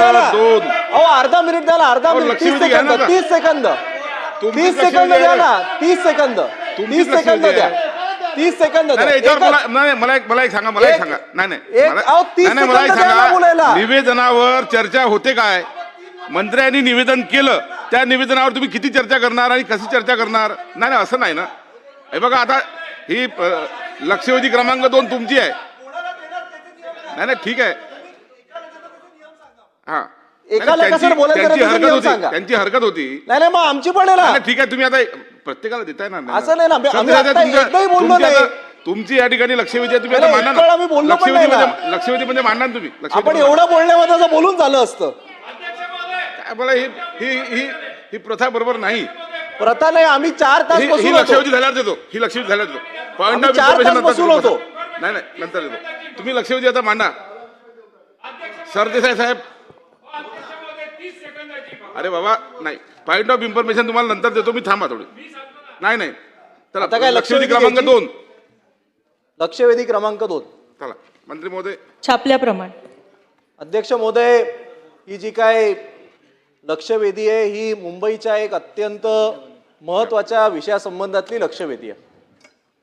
द्या ना. 2 अहो अर्धा मिनिट द्या ना, अर्धा मिनिट, 30 सेकंद, 30 सेकंद, 30 सेकंद द्या ना, 30 सेकंद, 30 सेकंद द्या, 30 सेकंद द्या. मला एक सांगा, मला एक सांगा. अहो 30 नाही मला एक सेकंद द्या ना बोलायला. सांगा, निवेदनावर चर्चा होते काय? मंत्र्यांनी निवेदन केलं, त्या निवेदनावर तुम्ही किती चर्चा करणार आणि कशी चर्चा करणार? नाही असं नाही ना. हे बघा आता ही लक्षवेधी क्रमांक 2 तुमची आहे. नाही ठीक आहे. हा एकाला कसं बोलायचं त्यांची हरकत होती. नाही मग आमची पण आहे ना. ठीक आहे, तुम्ही आता प्रत्येकाला देताय ना. असं नाही ना, आम्ही एकदाही बोललो नाही. तुमची या ठिकाणी लक्षवेधी तुम्ही आता मांडा ना. आम्ही बोललो पण नाही ना. लक्षवेधी म्हणजे मांडा ना तुम्ही. आपण एवढं बोलण्यामध्ये असं बोलून झालं असतं काय? मला ही प्रथा बरोबर नाही. प्रथा नाही. आम्ही 4 तास ही बसून होतो. लक्षवेधी झाल्यावर देतो. ही लक्षवेधी झाल्यावर देतो. पॉईंट ऑफ 4 तास बसून होतो. नाही नंतर देतो. तुम्ही लक्षवेधी आता मांडा. सरदेसाई साहेब, अरे बाबा नाही, पॉईंट ऑफ इन्फॉर्मेशन तुम्हाला नंतर देतो. मी थांबा थोडी. नाही आता चला, काय लक्षवेधी क्रमांक 2. लक्षवेधी क्रमांक 2. चला मंत्री महोदय. छापल्याप्रमाणे. अध्यक्ष महोदय, ही जी काय लक्षवेधी आहे ही मुंबईच्या एक अत्यंत महत्वाच्या विषयासंबंधातली लक्षवेधी आहे.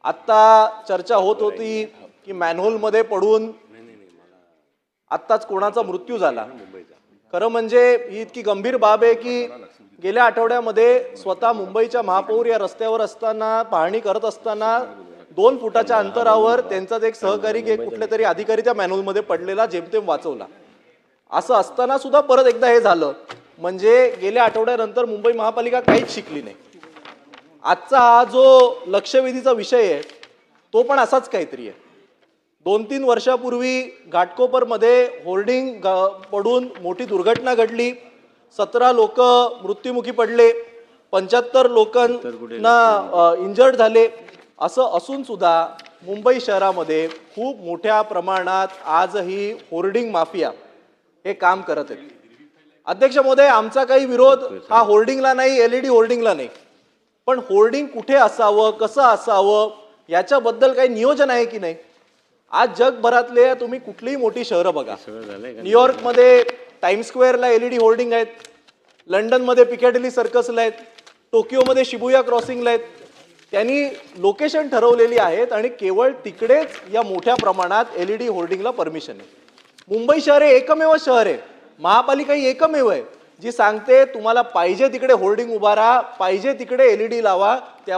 आत्ता चर्चा होत होती की मॅनहोलमध्ये पडून आत्ताच कोणाचा मृत्यू झाला. खरं म्हणजे ही इतकी गंभीर बाब आहे की गेल्या आठवड्यामध्ये स्वतः मुंबईच्या महापौर या रस्त्यावर असताना, पाहणी करत असताना 2 फुटाच्या अंतरावर त्यांचाच एक सहकारी कुठल्या तरी अधिकारी त्या मॅनहोलमध्ये पडलेला, जेमतेम वाचवला. असं असताना सुद्धा परत एकदा हे झालं. म्हणजे गेल्या आठवड्यानंतर मुंबई महापालिका काहीच शिकली नाही. आजचा हा जो लक्षवेधीचा विषय आहे तो पण असाच काहीतरी आहे. 2-3 वर्षापूर्वी घाटकोपरमध्ये होर्डिंग पडून मोठी दुर्घटना घडली. 17 लोक मृत्युमुखी पडले, 75 लोकांना इंजर्ड झाले. असं असून सुद्धा मुंबई शहरामध्ये खूप मोठ्या प्रमाणात आजही होर्डिंग माफिया हे काम करत आहेत. अध्यक्ष महोदय, आमचा काही विरोध हा होर्डिंगला नाही, LED होर्डिंगला नाही, पण होर्डिंग कुठे असावं, कसं असावं याच्याबद्दल काही नियोजन आहे की नाही? आज जगभरातले तुम्ही कुठलीही मोठी शहरं बघा. न्यूयॉर्कमध्ये टाइम्स स्क्वेअरला LED होर्डिंग आहेत, लंडनमध्ये पिकॅडिली सर्कसला आहेत, टोकियोमध्ये शिबुया क्रॉसिंगला आहेत. त्यांनी लोकेशन ठरवलेली आहेत आणि केवळ तिकडेच या मोठ्या प्रमाणात LED होर्डिंगला परमिशन आहे. मुंबई शहर हे एकमेव शहर आहे, महापालिका ही एकमेव आहे जी सांगते तुम्हाला पाहिजे तिकडे होर्डिंग उभारा, पाहिजे तिकडे LED लावा. त्या